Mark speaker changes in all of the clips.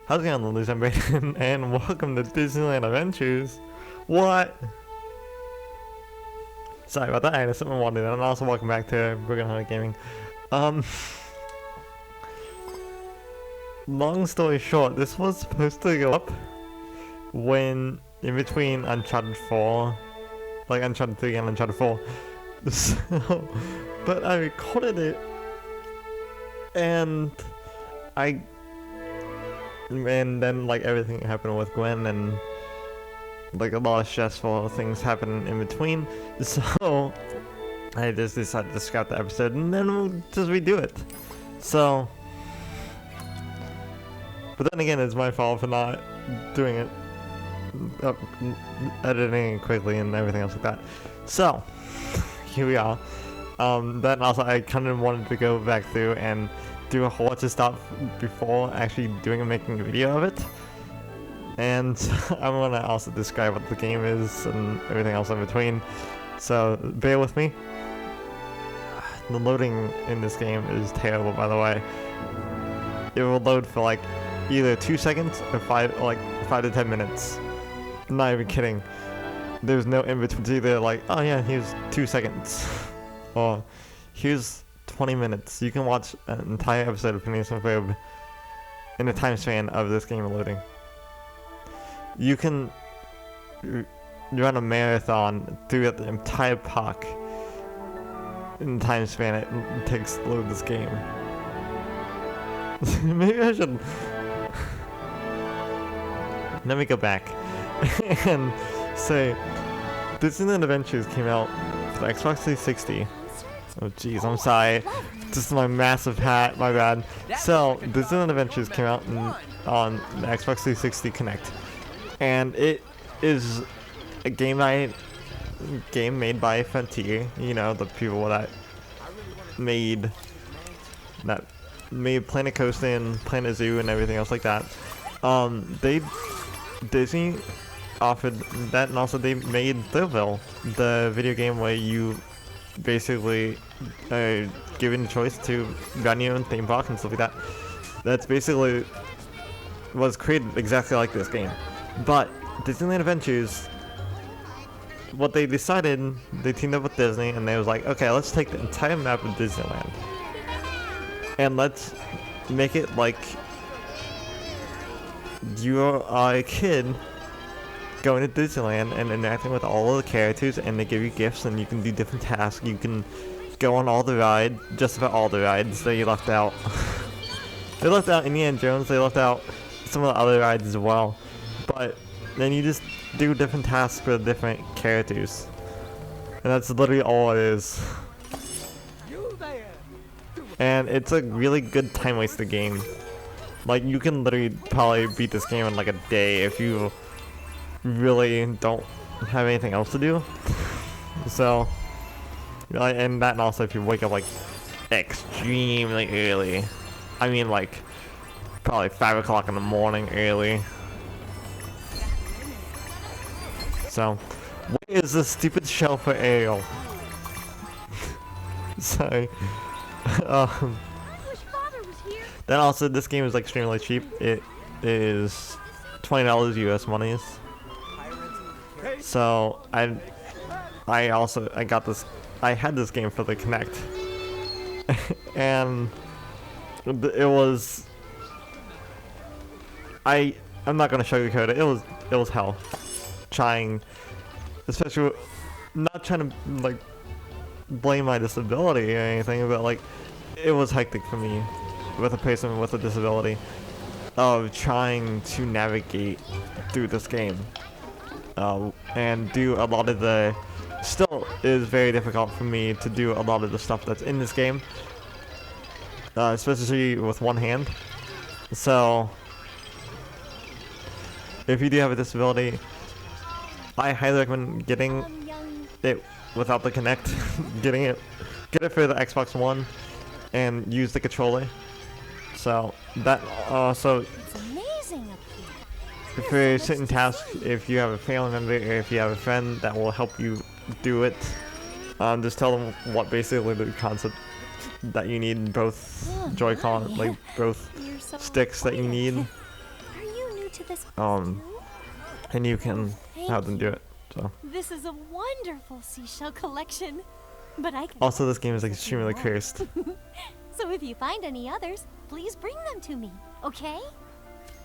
Speaker 1: How's it going, ladies and gentlemen, and welcome to Disneyland Adventures. What? Sorry about that, I had something wanted, and also welcome back to Broken Heart Gaming. Long story short, this was supposed to go up when in between Uncharted 4, like Uncharted 3 and Uncharted 4. So, but I recorded it, and then like everything happened with Gwen, and like a lot of stressful things happened in between, so I just decided to scrap the episode and then we'll just redo it. So, but then again, it's my fault for not doing it, editing it quickly and everything else like that. So, here we are. Then also I kind of wanted to go back through and do a whole bunch of stuff before actually making a video of it. And I'm gonna also describe what the game is and everything else in between. So bear with me. The loading in this game is terrible, by the way. It will load for like either 2 seconds or 5 to 10 minutes. I'm not even kidding. There's no in between. It's either like, oh yeah, here's 2 seconds, or here's 20 minutes. You can watch an entire episode of Phineas and Ferb in the time span of this game loading. You can run a marathon through the entire park in the time span it takes to load this game. Maybe I should... Let me go back and say Disneyland Adventures came out for the Xbox 360. Oh jeez, I'm sorry. This is my massive hat, my bad. So, Disneyland Adventures came out on the Xbox 360 Connect. And it is a game made by Frontier, you know, the people that made Planet Coaster and Planet Zoo and everything else like that. Disney offered that, and also they made Thrillville, the video game where you basically given the choice to run your own theme park and stuff like that. That's basically was created exactly like this game. But Disneyland Adventures, what they decided, they teamed up with Disney and they was like, okay, let's take the entire map of Disneyland and let's make it like you are a kid going to Disneyland and interacting with all of the characters, and they give you gifts and you can do different tasks. You can go on all the rides, just about all the rides that you left out. They left out Indiana Jones, they left out some of the other rides as well. But then you just do different tasks for different characters. And that's literally all it is. And it's a really good time waster game. Like, you can literally probably beat this game in like a day if you really don't have anything else to do. So, and that, and also if you wake up like extremely early. I mean, like probably 5 o'clock in the morning early. So, where is this stupid shelf for Ariel? Sorry. Then also, this game is like extremely cheap. It is $20 US monies. So I had this game for the Kinect, and it was I'm not gonna sugarcoat it. It was hell. Trying, especially not trying to like blame my disability or anything, but like it was hectic for me with a person with a disability of trying to navigate through this game and do a lot of the still is very difficult for me to do a lot of the stuff that's in this game, especially with one hand. So if you do have a disability, I highly recommend getting it without the Kinect. Get it for the Xbox One and use the controller. So that also for certain tasks, if you have a family member or if you have a friend that will help you do it, just tell them what basically the concept that you need, both Joy-Con, like both sticks that you need,
Speaker 2: to this place
Speaker 1: and you can
Speaker 2: thank
Speaker 1: have them do
Speaker 2: you.
Speaker 1: it. So
Speaker 2: This is a wonderful seashell collection. But I can
Speaker 1: also, this game is
Speaker 2: use a few
Speaker 1: extremely
Speaker 2: more.
Speaker 1: cursed.
Speaker 2: So if you find any others, please bring them to me, okay?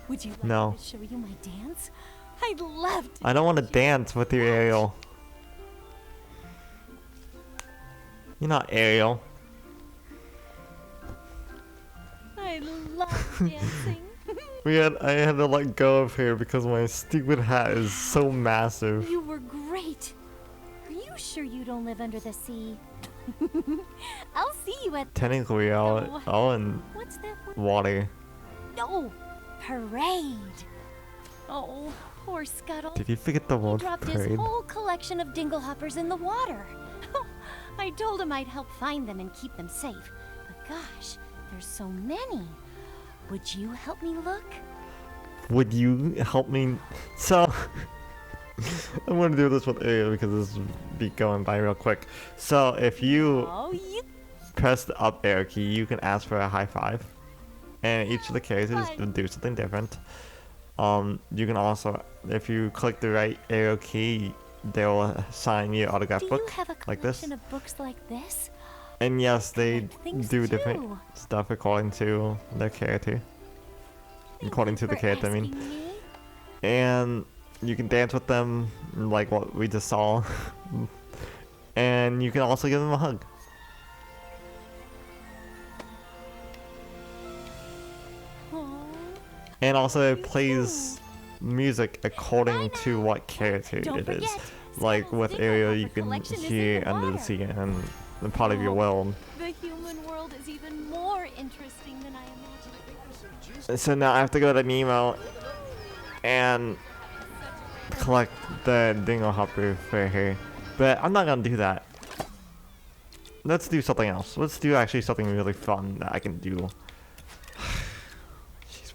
Speaker 2: Would you like
Speaker 1: No.
Speaker 2: me to show you my dance? I'd love to.
Speaker 1: I don't want to dance with you, Ariel. You're not Ariel.
Speaker 2: I love dancing.
Speaker 1: I had to let go of her because my stupid hat is so massive.
Speaker 2: You were great. Are you sure you don't live under the sea? I'll see you at
Speaker 1: Technically, all in
Speaker 2: what's that word?
Speaker 1: water.
Speaker 2: No, parade. Oh, poor Scuttle.
Speaker 1: Did you forget the
Speaker 2: He
Speaker 1: word
Speaker 2: dropped his
Speaker 1: parade?
Speaker 2: whole collection of dinglehoppers in the water. I told him I'd help find them and keep them safe. But gosh, there's so many. Would you help me look?
Speaker 1: Would you help me? So, I'm gonna do this with Ariel because this will be going by real quick. So, if you
Speaker 2: Oh, you
Speaker 1: press the up arrow key, you can ask for a high five. And each of the characters will do something different. You can also, if you click the right arrow key, they will assign you an autograph
Speaker 2: do you
Speaker 1: book
Speaker 2: have a
Speaker 1: like this.
Speaker 2: collection of books like this?
Speaker 1: And yes, they
Speaker 2: like things
Speaker 1: do different
Speaker 2: too.
Speaker 1: stuff according to their character. According to the
Speaker 2: For
Speaker 1: character, I mean.
Speaker 2: asking me.
Speaker 1: And you can dance with them, like what we just saw. And you can also give them a hug.
Speaker 2: Aw.
Speaker 1: And also it plays music according to what character
Speaker 2: Don't
Speaker 1: it is.
Speaker 2: forget,
Speaker 1: Like
Speaker 2: Scuttle's
Speaker 1: with Ariel, you
Speaker 2: Dinglehopper
Speaker 1: can
Speaker 2: collection is in
Speaker 1: hear
Speaker 2: the
Speaker 1: Under the
Speaker 2: water.
Speaker 1: Sea and the part of your
Speaker 2: Oh.
Speaker 1: world.
Speaker 2: The human world is even more interesting than I imagined.
Speaker 1: So now I have to go to Nemo and collect the Dinglehopper for her. But I'm not gonna do that. Let's do something else. Let's do actually something really fun that I can do. Jeez,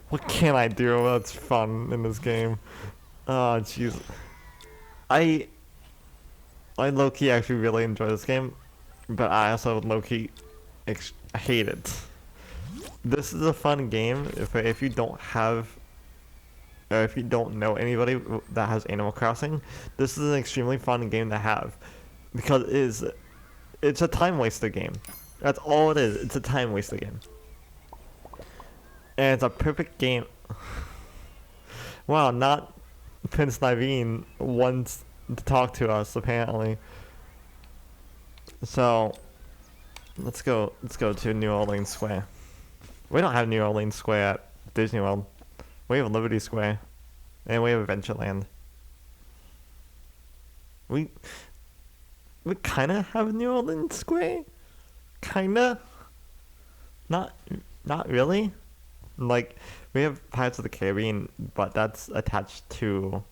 Speaker 1: what can I do that's fun in this game? Oh, jeez. I low-key actually really enjoy this game, but I also low-key hate it. This is a fun game if you don't have, or if you don't know anybody that has Animal Crossing. This is an extremely fun game to have because it's a time waster game. That's all it is. It's a time waster game, and it's a perfect game. Wow, not Prince Naveen wants to talk to us apparently. So let's go to New Orleans Square. We don't have New Orleans Square at Disney World. We have Liberty Square, and we have Adventureland. We kind of have New Orleans Square, kinda. Not really. Like we have Pirates of the Caribbean, but that's attached to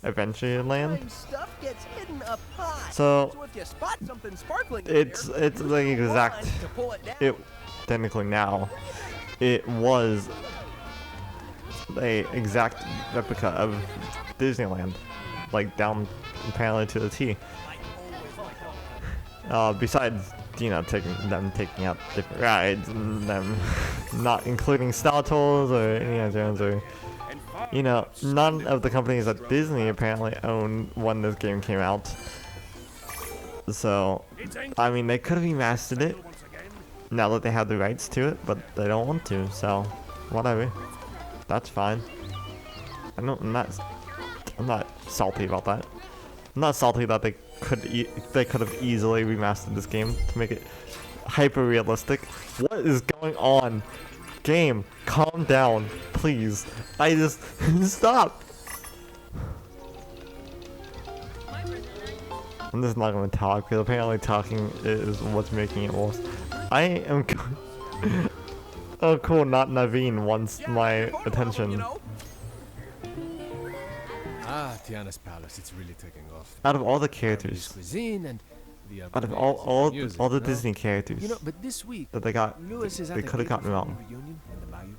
Speaker 1: Adventureland.
Speaker 3: Stuff gets hidden up high.
Speaker 1: So
Speaker 3: if you spot something sparkling in
Speaker 1: it's
Speaker 3: there,
Speaker 1: it's like exact.
Speaker 3: to pull it down.
Speaker 1: It technically now it was a exact replica of Disneyland, like down apparently to the T. Besides, you know, taking out different rides and them not including Star Tours or Indiana Jones or, you know, none of the companies that Disney apparently owned when this game came out. So, I mean, they could have remastered it now that they have the rights to it, but they don't want to, so whatever. That's fine. I'm not salty about that. I'm not salty that they could have easily remastered this game to make it hyper realistic. What is going on? Game, calm down, please. I just stop. I'm just not gonna talk because apparently talking is what's making it worse. I am. Oh, cool. Not Naveen wants my attention.
Speaker 4: Ah, Tiana's Palace, it's really taking off.
Speaker 1: Out of all the
Speaker 4: Japanese
Speaker 1: characters,
Speaker 4: cuisine and the
Speaker 1: out of
Speaker 4: music,
Speaker 1: all the
Speaker 4: no?
Speaker 1: Disney characters
Speaker 4: You know, but this week,
Speaker 1: that they got,
Speaker 4: Lewis is at
Speaker 1: they
Speaker 4: the
Speaker 1: could have gotten
Speaker 4: April
Speaker 1: wrong.
Speaker 4: reunion in the bayou.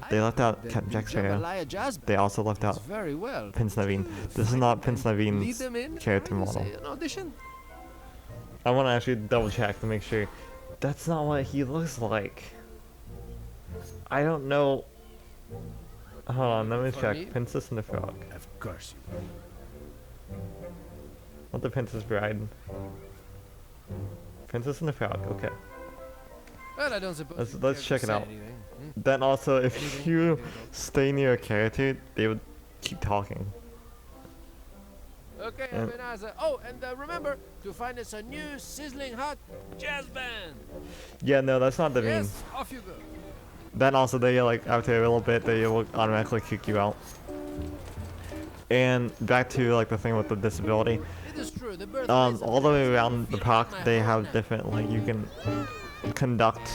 Speaker 1: They left out
Speaker 4: The
Speaker 1: Captain Jack Sparrow.
Speaker 4: Jambalaya Jazz
Speaker 1: They also left
Speaker 4: Band
Speaker 1: out
Speaker 4: does very well.
Speaker 1: Prince Naveen. This is not Prince
Speaker 4: Lead
Speaker 1: Naveen's
Speaker 4: them in,
Speaker 1: character
Speaker 4: maybe
Speaker 1: model.
Speaker 4: say an audition.
Speaker 1: I want to actually double check to make sure. That's not what he looks like. I don't know. Hold on, let me
Speaker 4: For
Speaker 1: check.
Speaker 4: me?
Speaker 1: Princess and the Frog.
Speaker 4: Of course you will.
Speaker 1: What the Princess Bride? Princess and the Frog. Okay.
Speaker 4: Well, I don't suppose
Speaker 1: Let's-
Speaker 4: you
Speaker 1: let's
Speaker 4: care
Speaker 1: check
Speaker 4: to
Speaker 1: it
Speaker 4: say
Speaker 1: out.
Speaker 4: anything, hmm?
Speaker 1: Then also, if
Speaker 4: Anything?
Speaker 1: you
Speaker 4: Anything else?
Speaker 1: stay near a character, they would keep talking.
Speaker 4: Okay,
Speaker 1: And-
Speaker 4: Ebenezer. Oh, and remember to find us a new sizzling hot jazz band.
Speaker 1: Yeah, no, that's not the mean.
Speaker 4: Yes, off you go.
Speaker 1: Then also, they like after a little bit, they will automatically kick you out. And back to like the thing with the disability.
Speaker 4: It is true. The birthplace of
Speaker 1: All the way
Speaker 4: jazz.
Speaker 1: around the
Speaker 4: Feel it
Speaker 1: park,
Speaker 4: in my
Speaker 1: they
Speaker 4: heart
Speaker 1: have
Speaker 4: now.
Speaker 1: different like you can conduct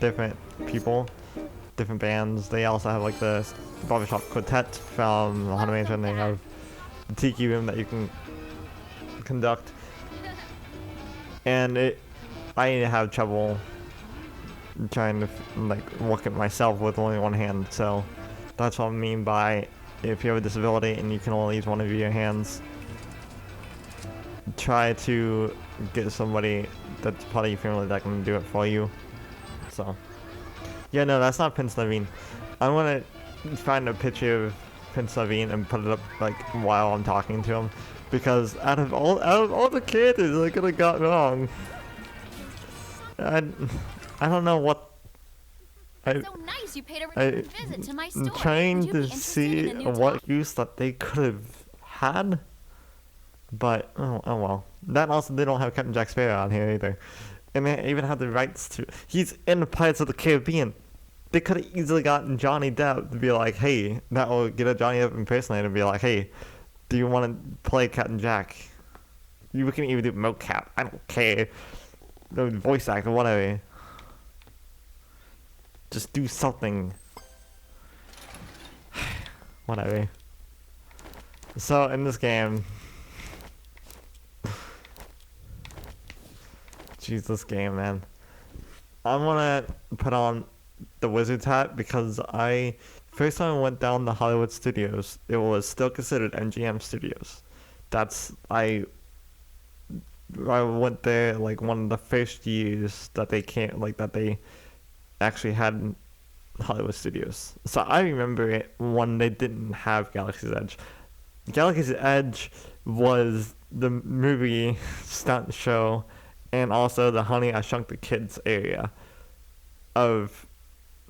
Speaker 1: different people, different bands. They also have like the barbershop quartet from Haunted Mansion. They have the tiki room that you can conduct, and I have trouble trying to like work it myself with only one hand. So that's what I mean by if you have a disability and you can only use one of your hands, try to get somebody that's part of your family that can do it for you. So yeah, no, that's not Prince Naveen. I'm gonna find a picture of Prince Naveen and put it up like while I'm talking to him, because out of all the characters I could have got wrong, I don't know what.
Speaker 2: So nice you paid a
Speaker 1: I-
Speaker 2: return visit to my store.
Speaker 1: I'm trying
Speaker 2: Would you
Speaker 1: to
Speaker 2: be interested
Speaker 1: see
Speaker 2: in a new
Speaker 1: what
Speaker 2: top?
Speaker 1: use that they could have had, but oh well. That also, they don't have Captain Jack Sparrow on here either, and they even have the rights to. He's in Pirates of the Caribbean. They could have easily gotten Johnny Depp to be like, hey, that will get a Johnny Depp impersonator and be like, hey, do you want to play Captain Jack? You can even do mocap. I don't care. No voice actor, whatever. Just do something. Whatever. So in this game, jeez, this game, man. I'm gonna put on the Wizard's hat because first time I went down the Hollywood Studios, it was still considered MGM Studios. I went there like one of the first years that they actually had Hollywood Studios. So I remember it when they didn't have Galaxy's Edge. Galaxy's Edge was the movie stunt show and also the Honey, I Shrunk the Kids area of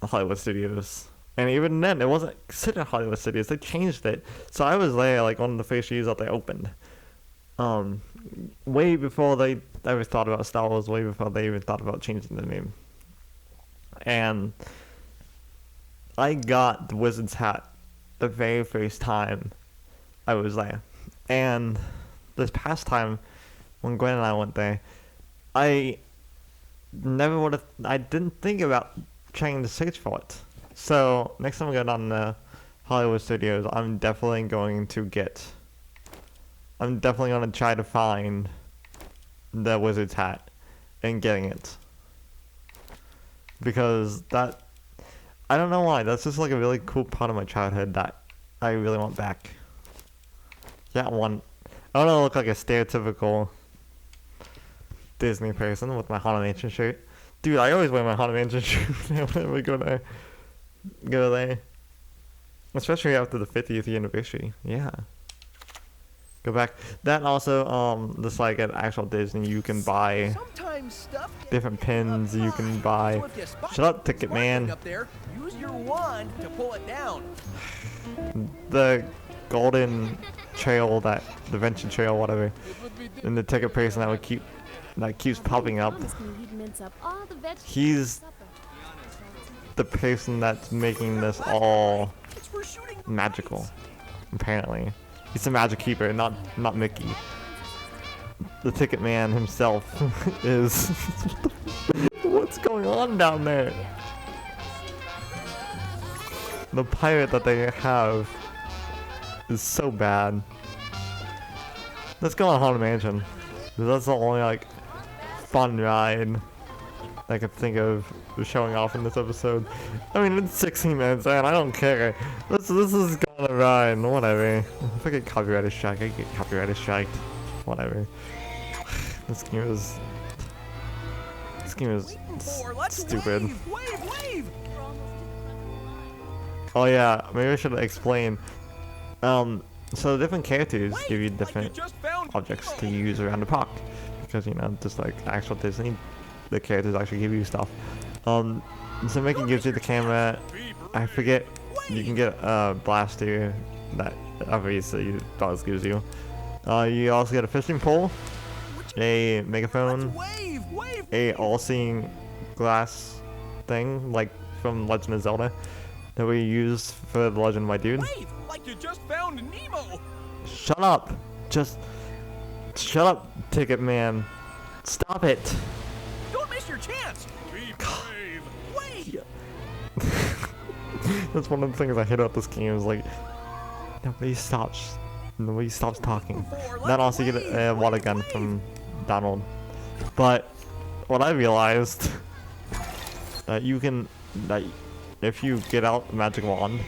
Speaker 1: Hollywood Studios. And even then, it wasn't considered Hollywood Studios. They changed it. So I was there like one of the first years that they opened. Way before they ever thought about Star Wars, way before they even thought about changing the name. And I got the Wizard's hat the very first time I was there. And this past time, when Gwen and I went there, I didn't think about trying to search for it. So next time I go down to Hollywood Studios, I'm definitely going to try to find the Wizard's hat and getting it. Because I don't know why, that's just like a really cool part of my childhood that I really want back. Yeah, I don't want to look like a stereotypical Disney person with my Haunted Mansion shirt. Dude, I always wear my Haunted Mansion shirt whenever we go there. Especially after the 50th anniversary. Yeah. Go back. That also, just like at actual Disney, you can buy
Speaker 3: Sometimes stuff gets
Speaker 1: different pins. You can buy.
Speaker 3: So if you spot
Speaker 1: Shut up,
Speaker 3: something
Speaker 1: Ticket
Speaker 3: sparkling
Speaker 1: Man.
Speaker 3: Up there, use your wand to pull it down.
Speaker 1: The golden trail, the Venture Trail, whatever,
Speaker 4: It would be
Speaker 1: and the ticket person that keeps popping up.
Speaker 2: Promise me you'd mince up all the vegetables
Speaker 1: He's
Speaker 2: for supper.
Speaker 1: the person that's making this all
Speaker 3: It's for shooting
Speaker 1: magical. Apparently, he's the magic keeper, not Mickey. The ticket man himself is. What's going on down there? The pirate that they have is so bad. Let's go on Haunted Mansion. That's the only like fun ride I could think of showing off in this episode. I mean, it's 16 minutes and I don't care. This is gonna ride, whatever. If I get copyrighted strike, I get copyrighted strike. Whatever. This game is
Speaker 3: Let's
Speaker 1: stupid.
Speaker 3: wave, wave, wave.
Speaker 1: Oh yeah, maybe I should explain. So the different characters give you different objects to use around the park, because you know, just like actual Disney, the characters actually give you stuff. So Mickey gives you the camera. I forget. You can get a blaster that obviously Buzz gives you. You also get a fishing pole, a megaphone, a all-seeing glass thing like from Legend of Zelda that we use for the Legend of My Dude.
Speaker 3: Wave, like you just found Nemo.
Speaker 1: Shut up! Just shut up, Ticket Man. Stop it!
Speaker 3: Don't miss your chance. Be brave. Wave.
Speaker 1: That's one of the things I hate about this game is like nobody stops talking. Then also you get a water gun from Donald. But what I realized that you can if you get out the magic wand,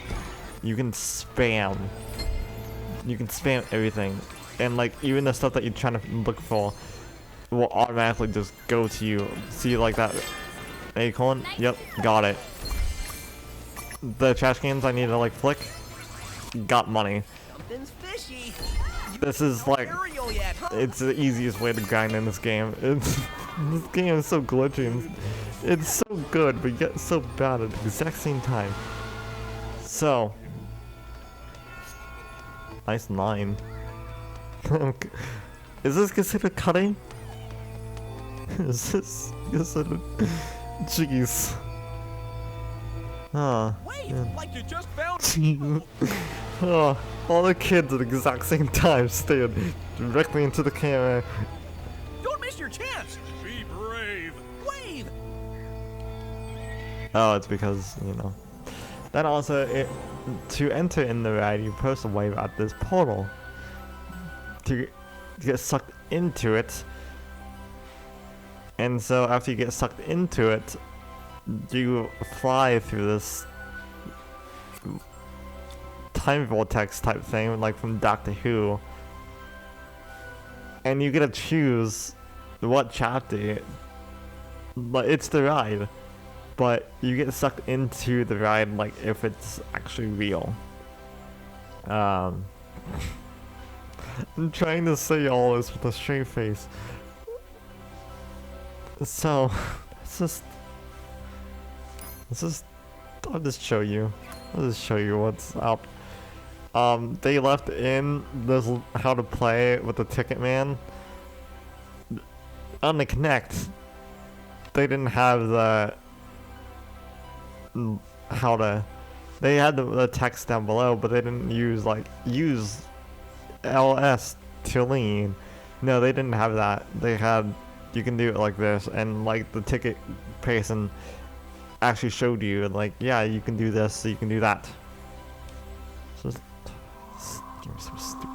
Speaker 1: you can spam everything, and like even the stuff that you're trying to look for will automatically just go to you. See like that acorn? Yep, got it. The trash cans I need to like flick, got money.
Speaker 3: Something's fishy.
Speaker 1: This is like,
Speaker 3: Aerial yet, huh?
Speaker 1: it's the easiest way to grind in this game. This game is so glitchy and it's so good but yet so bad at the exact same time. So nice line. Is this considered cutting? Is this considered? Jeez.
Speaker 3: Wave, like you just found
Speaker 1: Oh, all the kids at the exact same time stared directly into the camera.
Speaker 3: Don't miss your chance. Be brave. Wave.
Speaker 1: Oh, it's because, you know. Then also, to enter in the ride, you press a wave at this portal. To get sucked into it. And so after you get sucked into it, you fly through this time vortex type thing, like from Doctor Who. And you get to choose what chapter. But it's the ride. But you get sucked into the ride like if it's actually real. I'm trying to say all this with a straight face. So, I'll just show you what's up. They left in this how to play with the Ticket Man. On the Kinect, they didn't have the how to. They had the text down below, but they didn't use LS to lean. No, they didn't have that. They had, you can do it like this, and like the ticket person actually showed you, like, yeah, you can do this, so you can do that. Just so stupid.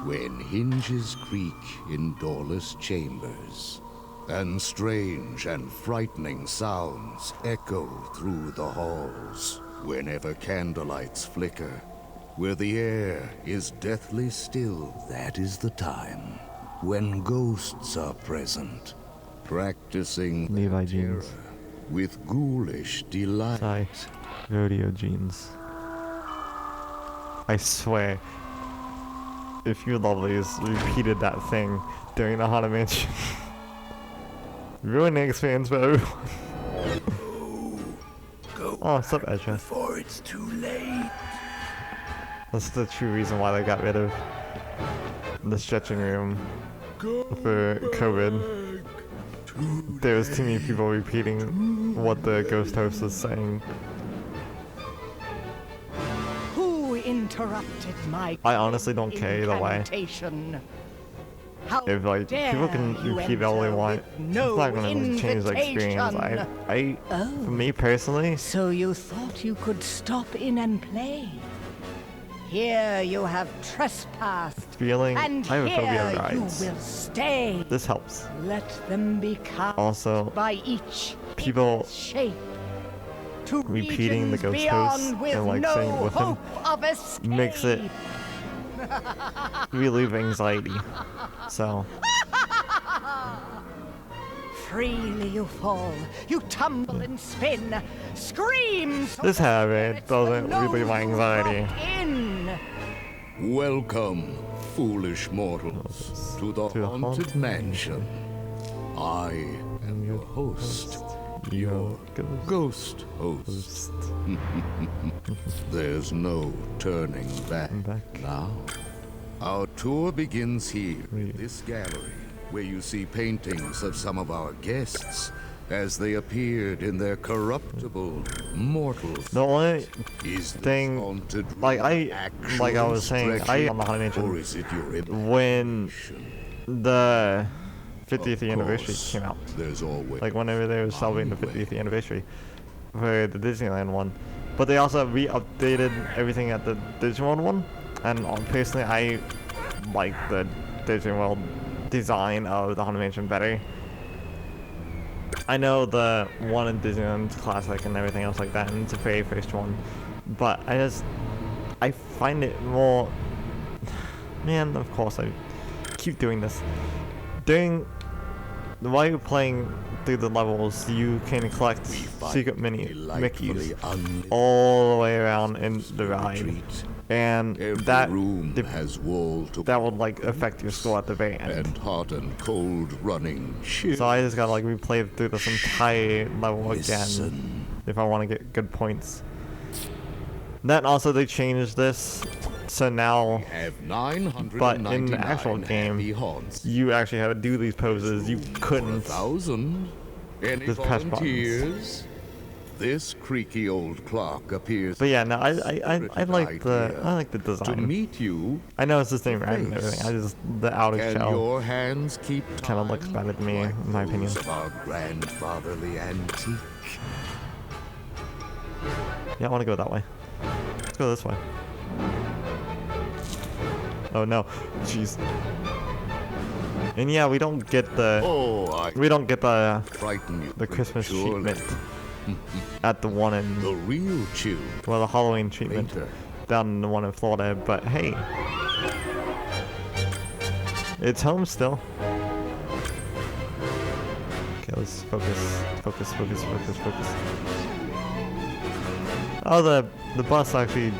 Speaker 5: When hinges creak in doorless chambers, and strange and frightening sounds echo through the halls, whenever candlelights flicker, where the air is deathly still, that is the time when ghosts are present, practicing
Speaker 1: Levi
Speaker 5: their terror
Speaker 1: jeans.
Speaker 5: with ghoulish delight.
Speaker 1: Sorry, rodeo jeans. I swear, if you lovelies repeated that thing during the Haunted Mansion, ruining the experience for everyone. Oh, what's up, Ezra?
Speaker 5: Before it's too late.
Speaker 1: That's the true reason why they got rid of the stretching room for COVID. There was too many people repeating what the ghost host was saying.
Speaker 6: Who interrupted my
Speaker 1: I honestly don't care either way.
Speaker 6: incantation? How
Speaker 1: If like people can
Speaker 6: dare you
Speaker 1: repeat all they
Speaker 6: enter
Speaker 1: want,
Speaker 6: with no
Speaker 1: it's not gonna change the experience.
Speaker 6: invitation?
Speaker 1: For me personally,
Speaker 6: So you thought you could stop in and play? Here you have trespassed,
Speaker 1: feeling
Speaker 6: and
Speaker 1: I have a phobia of
Speaker 6: here you
Speaker 1: rides.
Speaker 6: will stay.
Speaker 1: This helps.
Speaker 6: Let them be cast
Speaker 1: Also,
Speaker 6: by each
Speaker 1: people
Speaker 6: its shape to
Speaker 1: repeating the
Speaker 6: regions
Speaker 1: ghost host
Speaker 6: beyond with
Speaker 1: and, like,
Speaker 6: no
Speaker 1: saying it with them
Speaker 6: hope of escape.
Speaker 1: makes it relieve anxiety. So
Speaker 6: Freely you fall, you tumble and spin, scream so
Speaker 1: This habit doesn't relieve my anxiety.
Speaker 6: in.
Speaker 5: Welcome, foolish mortals, to the haunted mansion. I am your host, your ghost host. There's no turning back now. Our tour begins here in this gallery, where you see paintings of some of our guests as they appeared in their corruptible, mortal
Speaker 1: The only
Speaker 5: Is this
Speaker 1: thing,
Speaker 5: haunted
Speaker 1: like
Speaker 5: room
Speaker 1: like I was
Speaker 5: actually
Speaker 1: saying,
Speaker 5: stretching,
Speaker 1: on the Haunted
Speaker 5: or
Speaker 1: Mansion,
Speaker 5: is it your
Speaker 1: when the 50th
Speaker 5: Of
Speaker 1: anniversary
Speaker 5: course,
Speaker 1: came out,
Speaker 5: There's always
Speaker 1: like whenever they were celebrating the 50th anniversary for the Disneyland one, but they also re-updated everything at the Disney World one, and personally I like the Disney World design of the Haunted Mansion better. I know the one in Disneyland's classic and everything else like that, and it's the very first one, but I find it more, man, of course I keep doing this. While you're playing through the levels, you can collect secret Mickeys all the way around in the ride, and
Speaker 5: Every
Speaker 1: that
Speaker 5: room has wall to
Speaker 1: that would like affect your score at the very end.
Speaker 5: and hot and cold running chill.
Speaker 1: So I just gotta like replay through this entire level again
Speaker 5: Listen.
Speaker 1: if I want to get good points. Then also they changed this, so now
Speaker 5: Have 999
Speaker 1: but in the actual game,
Speaker 5: happy haunts.
Speaker 1: you actually had to do these poses. You
Speaker 5: For
Speaker 1: couldn't.
Speaker 5: 1,000. Any
Speaker 1: Just press buttons.
Speaker 5: volunteers? This creaky old clock appears.
Speaker 1: But yeah, no, I like the
Speaker 5: idea. To
Speaker 1: design.
Speaker 5: meet you,
Speaker 1: I know it's the same ride and everything. I just the outer
Speaker 5: can
Speaker 1: shell
Speaker 5: your hands keep
Speaker 1: kind of looks
Speaker 5: time
Speaker 1: better to me,
Speaker 5: like
Speaker 1: in my opinion.
Speaker 5: those of our grandfatherly antique?
Speaker 1: Yeah, I want to go that way. Let's go this way. Oh no, jeez. And yeah, we don't get the
Speaker 5: Oh, I frighten you.
Speaker 1: the Christmas
Speaker 5: prematurely.
Speaker 1: treatment at the one in
Speaker 5: The real chill.
Speaker 1: well the Halloween treatment
Speaker 5: Later.
Speaker 1: down in the one in Florida. But hey, it's home still. Okay, let's focus. Oh, the bus actually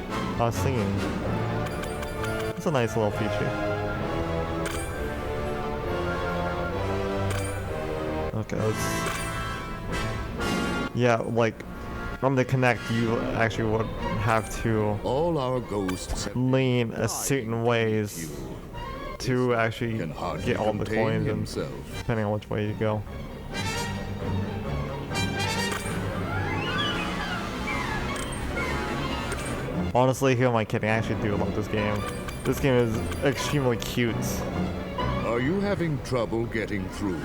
Speaker 1: singing. It's a nice little feature. Okay, let's. Yeah, like on the Connect, you actually would have to
Speaker 5: All our ghosts have
Speaker 1: lean a certain ways to actually
Speaker 5: can hardly
Speaker 1: get all the
Speaker 5: contain
Speaker 1: coins, and
Speaker 5: himself.
Speaker 1: depending on which way you go. Honestly, who am I kidding? I actually do love this game. This game is extremely cute.
Speaker 5: Are you having trouble getting through?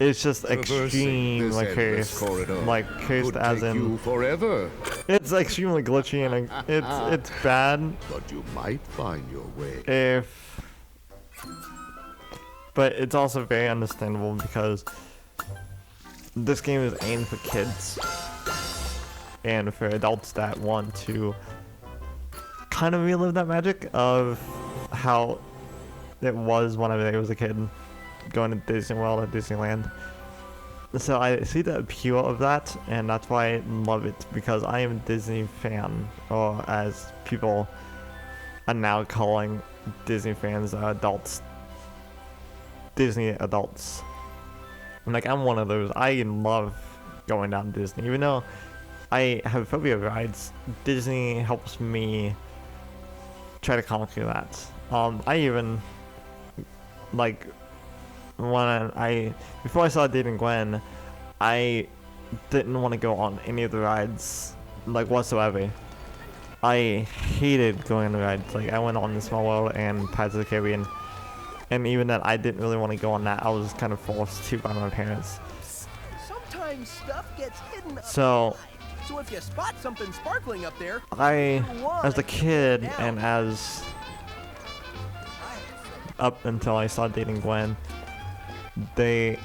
Speaker 1: It's just
Speaker 5: Traversing
Speaker 1: extremely
Speaker 5: this endless
Speaker 1: cursed.
Speaker 5: corridor
Speaker 1: Like cursed
Speaker 5: could
Speaker 1: as
Speaker 5: take
Speaker 1: in
Speaker 5: you forever,
Speaker 1: it's extremely glitchy and it's bad
Speaker 5: but you might find your way.
Speaker 1: if, but it's also very understandable because this game is aimed for kids and for adults that want to kind of relive that magic of how it was whenever I was a kid going to Disney World or Disneyland. So I see the appeal of that, and that's why I love it, because I am a Disney fan, or as people are now calling Disney fans, adults. Disney adults. And like, I'm one of those. I love going down to Disney. Even though I have phobia of rides, Disney helps me try to conquer that. I even, like, before I saw Dating Gwen, I didn't want to go on any of the rides, like, whatsoever. I hated going on the rides. Like, I went on the Small World and Pirates of the Caribbean, and even then, I didn't really want to go on that. I was kind of forced to by my parents.
Speaker 3: Sometimes stuff gets hidden.
Speaker 1: So
Speaker 3: So if you spot something sparkling up there,
Speaker 1: as a kid and as up until I started dating Gwen, I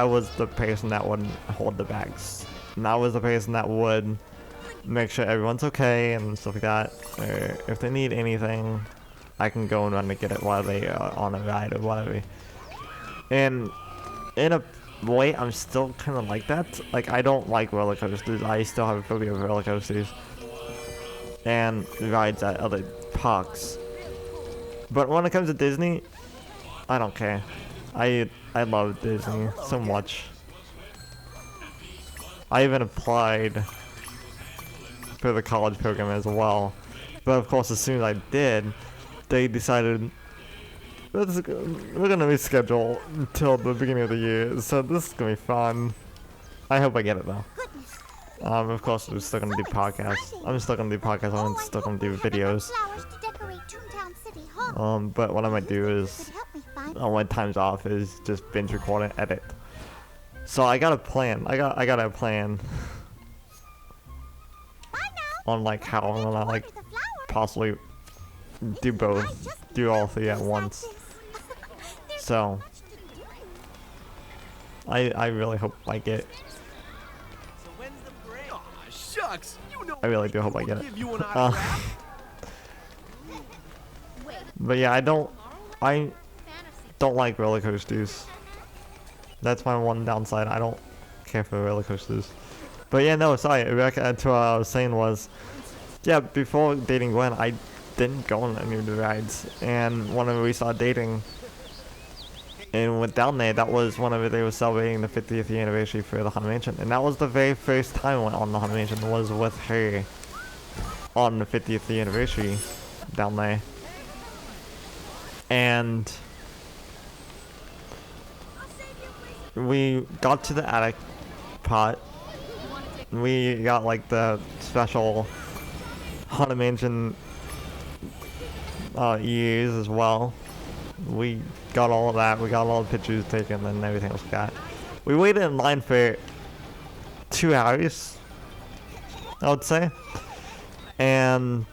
Speaker 1: was the person that would hold the bags. And I was the person that would make sure everyone's okay and stuff like that. Or if they need anything, I can go and run to get it while they are on a ride or whatever. And in a way, I'm still kind of like that. Like, I don't like roller coasters. I still have a phobia of roller coasters and rides at other parks. But when it comes to Disney, I don't care. I love Disney so much. I even applied for the college program as well. But of course, as soon as I did, they decided we're gonna reschedule until the beginning of the year. So this is gonna be fun. I hope I get it though. Of course, we're still gonna do podcasts. I'm still gonna do podcasts. I'm still gonna do videos. But what I might do is, when time's off, is just binge record and edit. So I got a plan. I got a plan on like how I'm gonna like possibly do both, do all three at once. So I really hope I get it.
Speaker 3: Shucks, you know
Speaker 1: I really do hope I get it.
Speaker 3: give you an autograph.
Speaker 1: But yeah, I don't like roller coasters. That's my one downside. I don't care for roller coasters. But yeah, no, sorry. Back to what I was saying was, yeah, before dating Gwen, I didn't go on any of the rides. And whenever we started dating and went down there, that was whenever they were celebrating the 50th year anniversary for the Haunted Mansion. And that was the very first time I went on the Haunted Mansion, was with her on the 50th year anniversary down there. And we got to the attic part. We got like the special Haunted Mansion ears as well. We got all of that. We got all the pictures taken and everything else we got. We waited in line for 2 hours, I would say, and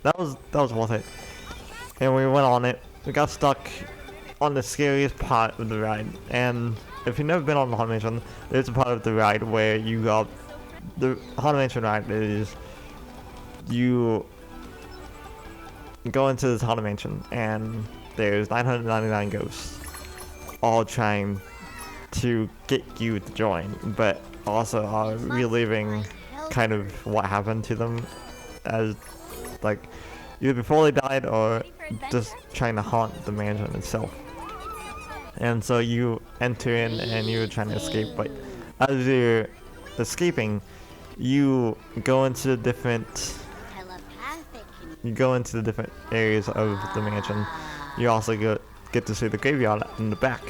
Speaker 1: that was worth it. And we went on it. We got stuck on the scariest part of the ride. And if you've never been on the Haunted Mansion, there's a part of the ride where you got the Haunted Mansion ride is you go into this Haunted Mansion and there's 999 ghosts all trying to get you to join, but also are reliving kind of what happened to them as like either before they died or just trying to haunt the mansion itself. And so you enter in and you're trying to escape, but as you're escaping, you go into different areas of the mansion. You also get to see the graveyard in the back.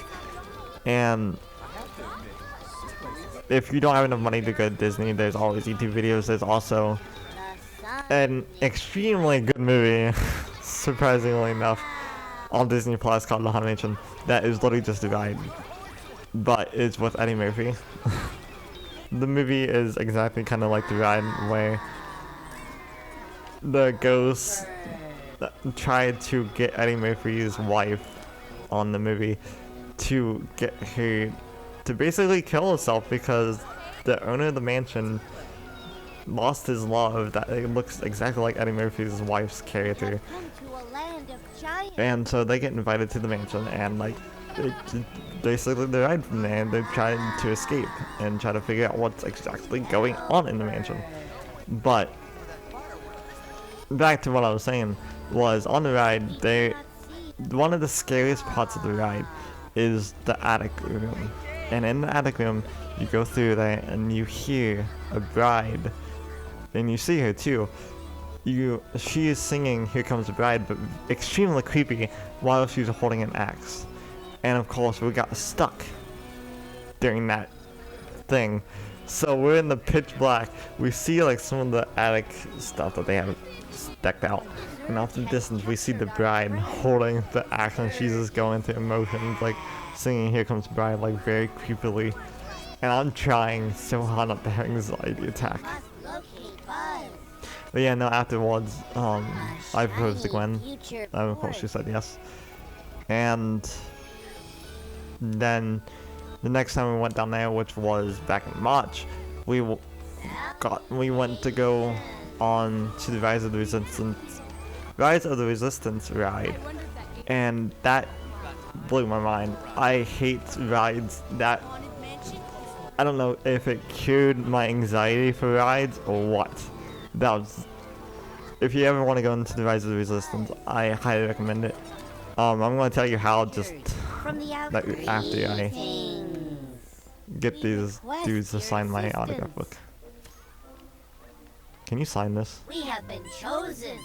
Speaker 1: And if you don't have enough money to go to Disney, there's always YouTube videos. There's also an extremely good movie, surprisingly enough, on Disney Plus called The Haunted Mansion that is literally just a ride, but it's with Eddie Murphy. The movie is exactly kind of like the ride, where the ghosts tried to get Eddie Murphy's wife on the movie to get her to basically kill herself because the owner of the mansion lost his love that it looks exactly like Eddie Murphy's wife's character. And so they get invited to the mansion and like basically they ride from there and they're trying to escape and try to figure out what's exactly going on in the mansion. But back to what I was saying was on the ride, one of the scariest parts of the ride is the attic room. And in the attic room, you go through there and you hear a bride, and you see her too. She is singing "Here Comes the Bride," but extremely creepy while she's holding an axe. And of course, we got stuck during that thing. So we're in the pitch black. We see like some of the attic stuff that they have decked out. And off the distance, we see the bride holding the axe, and she's just going through emotions, like singing "Here Comes the Bride," like very creepily. And I'm trying so hard not to have an anxiety attack. But yeah, no, afterwards, I proposed to Gwen. Of course, she said yes. And then the next time we went down there, which was back in March, we went to go on to the Rise of the Resistance ride, and that blew my mind. I hate rides that, I don't know if it cured my anxiety for rides or what. That was, if you ever want to go into the Rise of the Resistance, I highly recommend it. I'm going to tell you how just like, after I get these dudes to sign my autograph book. Can you sign this?
Speaker 2: We have been chosen.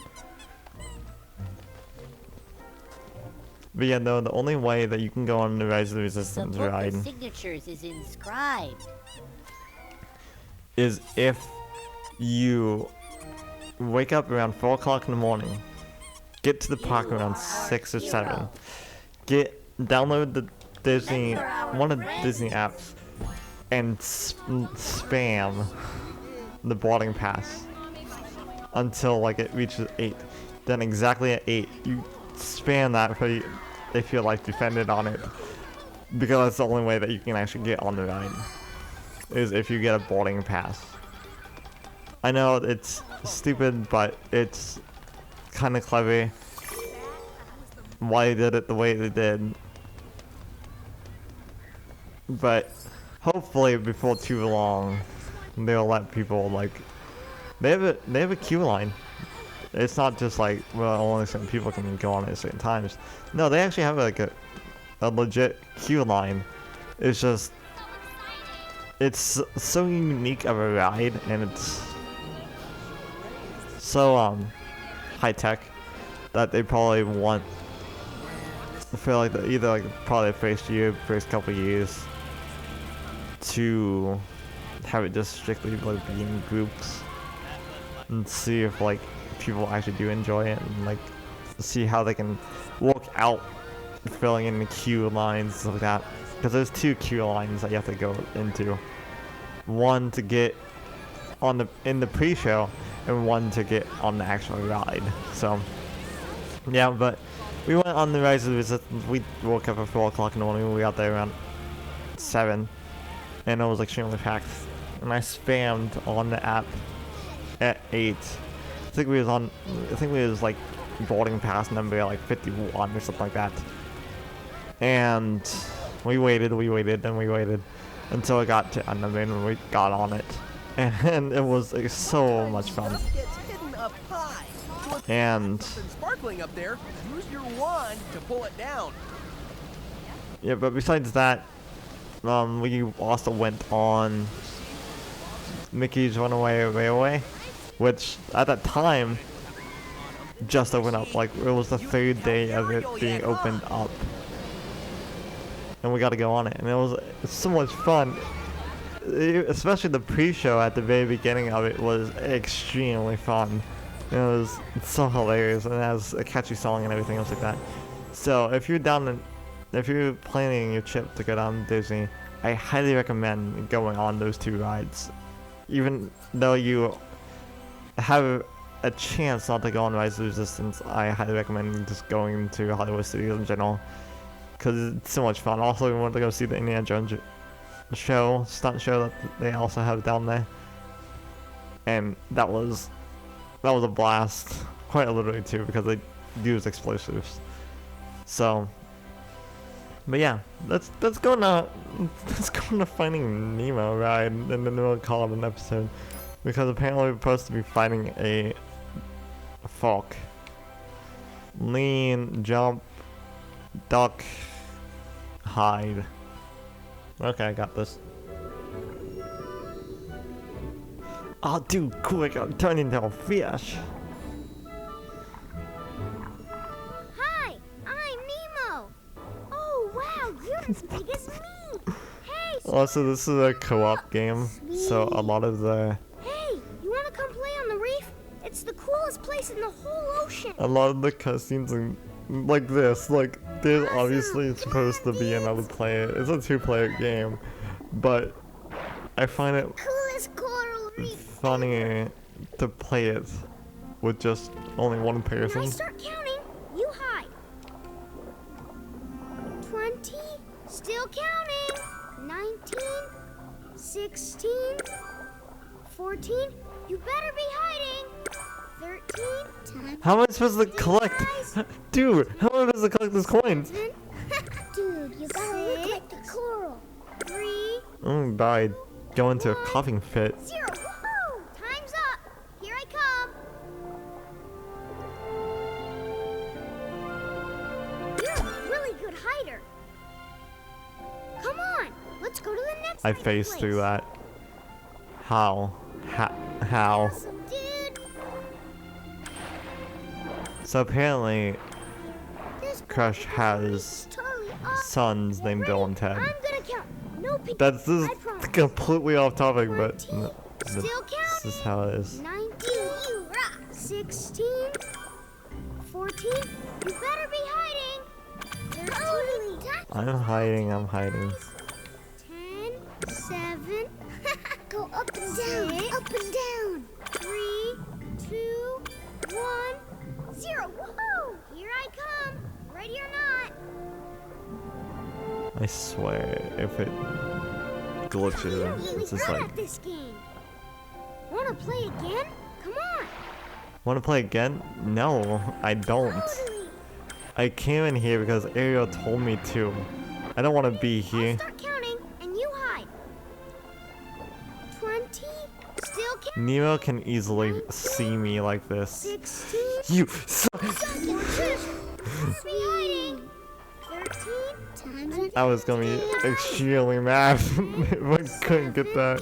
Speaker 1: But yeah, no, the only way that you can go on the Rise of the Resistance ride
Speaker 2: Signatures is inscribed.
Speaker 1: is if you wake up around 4 o'clock in the morning, get to the park around 6 or 7, download the one of the Disney apps, and spam the boarding pass until like it reaches 8. Then exactly at 8, you spam that if your life depended on it, because that's the only way that you can actually get on the ride, is if you get a boarding pass. I know it's stupid, but it's kind of clever why they did it the way they did. But hopefully before too long, they'll let people, like, they have a queue line. It's not just like, well, only certain people can go on at certain times. No, they actually have like a legit queue line. It's just, it's so unique of a ride, and it's so high tech that they probably want, I feel like either like probably the first couple years to have it just strictly like be in groups and see if like people actually do enjoy it, and like see how they can work out filling in the queue lines and stuff like that, because there's 2 queue lines that you have to go into, one to get on in the pre-show and one to get on the actual ride. So yeah, but we went on the Rise of the Resistance. We woke up at 4 o'clock in the morning. We got there around 7, and it was extremely packed, and I spammed on the app at 8. I think we was like boarding pass number like 51 or something like that. And we waited until it got to a number, and we got on it. And it was like, so much fun. And
Speaker 3: Sparkling up there. Use your wand to pull it down.
Speaker 1: yeah, but besides that, we also went on Mickey's Runaway Railway, which at that time just opened up. Like, it was the 3rd day of it being opened up, and we got to go on it, and it was so much fun. Especially the pre-show at the very beginning of it was extremely fun. It was so hilarious, and it has a catchy song and everything else like that. So if you're planning your trip to go down to Disney, I highly recommend going on those 2 rides. Even though you have a chance not to go on Rise of the Resistance, I highly recommend just going to Hollywood Studios in general, because it's so much fun. Also, we wanted to go see the Indiana Jones stunt show that they also have down there, and that was a blast, quite literally too, because they use explosives. So, but yeah, let's go on a Finding Nemo ride, and then we'll call it an episode, because apparently we're supposed to be fighting a fork. Lean, jump, duck, hide. Okay, I got this. Oh, dude, quick, I'm turning into a fish.
Speaker 2: Hi, I'm Nemo. Oh, wow, you're as big as me. Hey,
Speaker 1: Also, this is a co-op game, so a lot of the
Speaker 2: It's the coolest place in the whole ocean.
Speaker 1: A lot of the cutscenes and like this, like there's obviously supposed to be another player. It's a 2-player game, but I find it
Speaker 2: Coolest coral reef
Speaker 1: funnier to play it with just only one
Speaker 2: When I
Speaker 1: person.
Speaker 2: start counting, you hide. 20, still counting. 19, 16, 14, you better be hiding. 13, 10.
Speaker 1: How am I supposed to collect? Dude, how am I supposed to collect these coins?
Speaker 2: 11,
Speaker 7: You gotta look like the coral.
Speaker 2: 3,
Speaker 1: By going into a coughing fit.
Speaker 2: 0. Woohoo! Time's up. Here I come. You're a really good hider. Come on, let's go to the next
Speaker 1: I
Speaker 2: hiding
Speaker 1: phased
Speaker 2: place.
Speaker 1: through that. How? How?
Speaker 2: Awesome, dude.
Speaker 1: So apparently,
Speaker 2: This
Speaker 1: Crush
Speaker 2: part
Speaker 1: has
Speaker 2: is totally awesome.
Speaker 1: sons
Speaker 2: Get
Speaker 1: named
Speaker 2: ready.
Speaker 1: Bill and Ted.
Speaker 2: I'm gonna count. No peeking.
Speaker 1: That's
Speaker 2: I
Speaker 1: just
Speaker 2: promise.
Speaker 1: completely off topic, but
Speaker 2: 20. Still
Speaker 1: this is
Speaker 2: counting.
Speaker 1: how it is.
Speaker 2: 19. You rock. 16. 14. You better be hiding. 13.
Speaker 1: I'm hiding, I'm hiding.
Speaker 2: 10. 7.
Speaker 7: Go up and down, up and down.
Speaker 2: 3, 2, 1, 0. Woohoo! Here I come. Ready or not?
Speaker 1: I swear, if it glitches,
Speaker 2: You're
Speaker 1: it's
Speaker 2: really
Speaker 1: just
Speaker 2: good
Speaker 1: like,
Speaker 2: at this game. Wanna play again? Come on.
Speaker 1: wanna play again? No, I don't.
Speaker 2: Totally.
Speaker 1: I came in here because Ariel told me to. I don't want to be
Speaker 2: I'll
Speaker 1: here.
Speaker 2: start counting and you hide. 20. Still counting.
Speaker 1: Nemo can easily see me like this.
Speaker 2: 16.
Speaker 1: You
Speaker 2: Be hiding. 13.
Speaker 7: Time's
Speaker 1: I was gonna be extremely mad if I couldn't get that.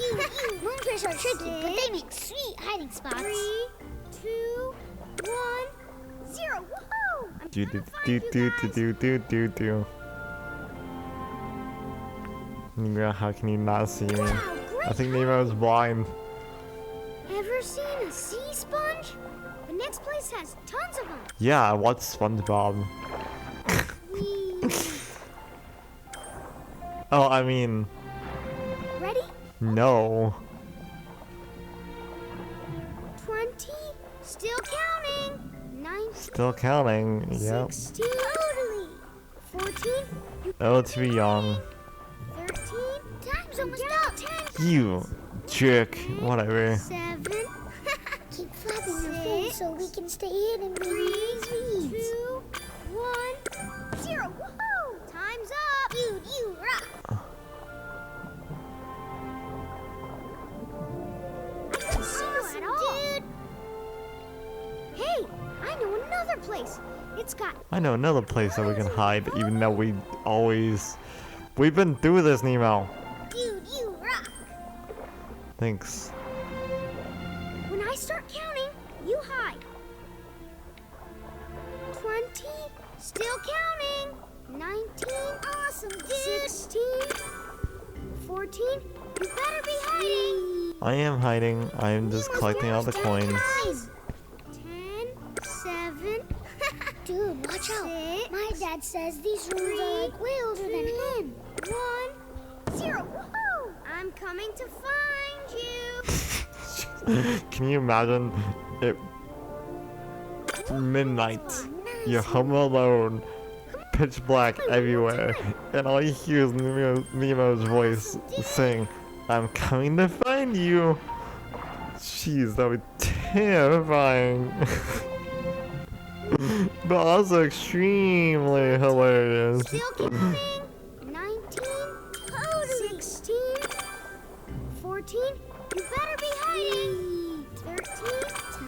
Speaker 7: Moonfish are tricky, but they make sweet hiding spots.
Speaker 2: 3, 2, 1, 0. Woohoo! I'm
Speaker 1: Do
Speaker 2: gonna
Speaker 1: do
Speaker 2: find
Speaker 1: do
Speaker 2: you
Speaker 1: do
Speaker 2: guys.
Speaker 1: do. Nemo, how can you not see me?
Speaker 2: Wow,
Speaker 1: I
Speaker 2: great.
Speaker 1: think Nemo's blind.
Speaker 2: Ever seen a sea sponge? The next place has tons of them.
Speaker 1: Yeah, what's SpongeBob? Oh, I mean,
Speaker 2: Ready?
Speaker 1: no.
Speaker 2: 20. Still counting. 19.
Speaker 1: Still counting. Yep.
Speaker 2: 16. Totally. 14. You
Speaker 1: Oh, to be young.
Speaker 2: 13. Time's almost up. 10.
Speaker 1: You jerk. Whatever.
Speaker 2: 7.
Speaker 7: Keep flapping your fins so we can stay hidden behind
Speaker 2: 3,
Speaker 7: these weeds.
Speaker 2: 2, 1, 0. Woohoo! Time's up. Dude, you rock. I don't see you at all. Hey, I know another place. It's got
Speaker 1: I know another place that we can hide, even though we've been through this, Nemo.
Speaker 2: Dude, you rock.
Speaker 1: Thanks.
Speaker 2: When I start counting, you hide. 20. Still counting. 19. Awesome, dude. 16. 14. You better be hiding.
Speaker 1: I am hiding. I am just collecting all the coins.
Speaker 2: 10. 7.
Speaker 7: Dude, watch out.
Speaker 2: 6.
Speaker 7: My dad says these rooms are like way older than him.
Speaker 2: 1, 0. Woohoo! I'm coming to find you.
Speaker 1: Can you imagine it? Midnight. You're home alone. Pitch black everywhere. And all you hear is Nemo's voice saying, I'm coming to find you. Jeez, that would be terrifying. But also extremely hilarious.
Speaker 2: Still counting. 19. 16. 14. You better be hiding. 13.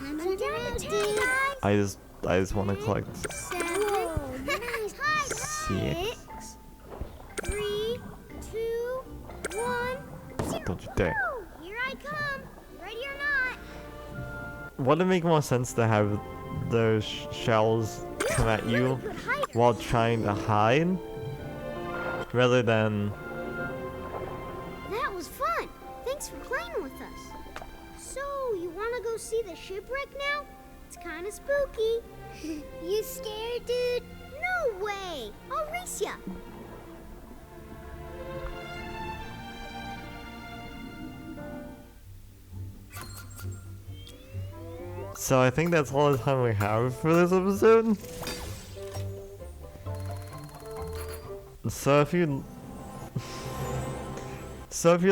Speaker 2: I'm down to 10, guys.
Speaker 1: I just want to collect
Speaker 2: 7.
Speaker 7: nice.
Speaker 2: Hide. 6. 3, 2, 1. 0.
Speaker 1: Don't you dare.
Speaker 2: Woo! Here I come. Ready or not?
Speaker 1: Would it make more sense to have those shells come at you
Speaker 2: Really good hider.
Speaker 1: while trying to hide? Rather than...
Speaker 2: That was fun. Thanks for playing with us. So, you want to go see the shipwreck now? It's kind of spooky.
Speaker 7: You scared, dude?
Speaker 2: No way. I'll race ya.
Speaker 1: So I think that's all the time we have for this episode. So if you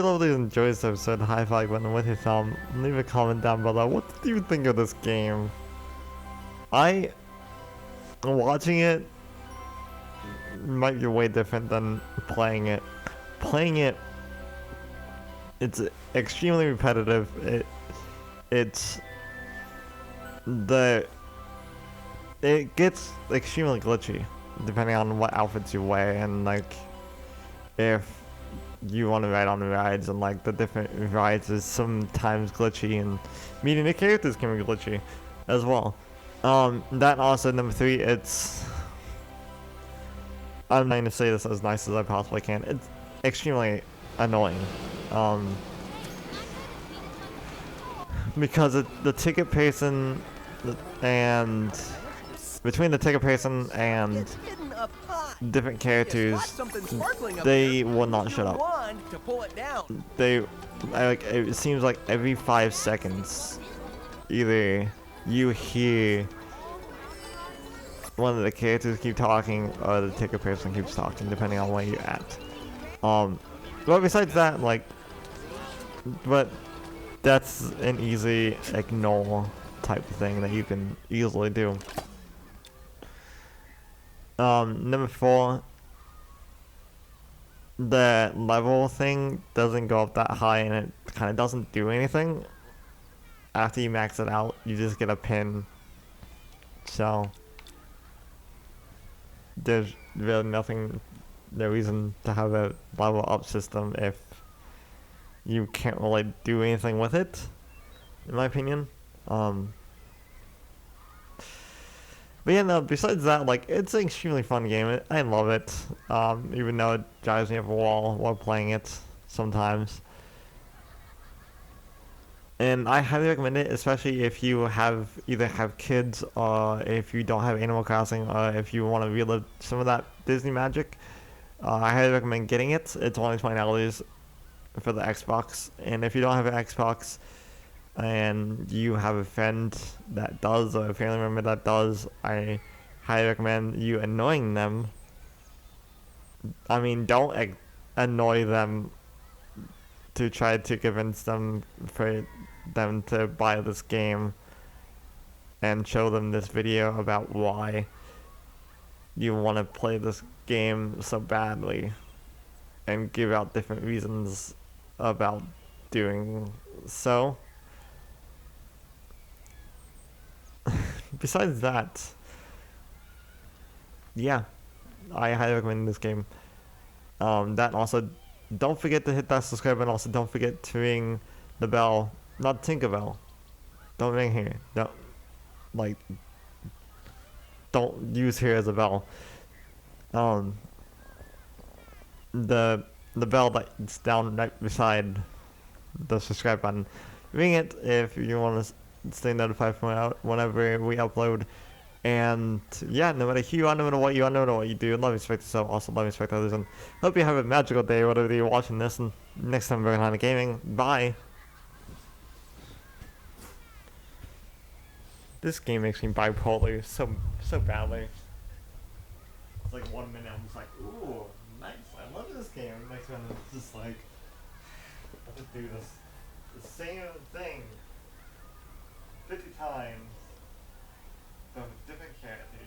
Speaker 1: loved and enjoyed this episode, high five button with your thumb, leave a comment down below. What do you think of this game? Watching it, might be way different than playing it. Playing it, it's extremely repetitive. It gets extremely glitchy depending on what outfits you wear, and like if you want to ride on the rides, and like the different rides is sometimes glitchy, and meeting the characters can be glitchy as well. That also, number 3, it's, I'm trying to say this as nice as I possibly can, it's extremely annoying. Because the ticket person and between the ticket person and different characters, they will not shut up. It seems like every 5 seconds, either you hear one of the characters keep talking or the ticket person keeps talking, depending on where you're at. But besides that, like, but that's an easy ignore type of thing that you can easily do. Number 4, the level thing doesn't go up that high, and it kind of doesn't do anything. After you max it out, you just get a pin. So there's really no reason to have a level up system if you can't really do anything with it, in my opinion. But yeah, no, besides that, like, it's an extremely fun game. I love it, even though it drives me up a wall while playing it sometimes. And I highly recommend it, especially if you either have kids, or if you don't have Animal Crossing, or if you want to relive some of that Disney magic. I highly recommend getting it. It's only $20 for the Xbox, and if you don't have an Xbox and you have a friend that does, or a family member that does, I highly recommend you annoying them. I mean, don't annoy them to try to convince them for them to buy this game and show them this video about why you want to play this game so badly, and give out different reasons about doing so. Besides that, yeah, I highly recommend this game. That also, don't forget to hit that subscribe button. Also, don't forget to ring the bell. Not Tinkerbell. Don't ring here. Don't use here as a bell. The bell that's down right beside the subscribe button. Ring it if you want to stay notified from whenever we upload. And yeah, no matter who you are, no matter what you are, no matter what you do, love and respect yourself, also love and respect others, and hope you have a magical day whatever you're watching this, and next time we're on gaming. Bye. This game makes me bipolar so badly. It's like 1 minute I'm just like, ooh, nice, I love this game. The next one is just like, let's do this, the same thing 50 times from different characters.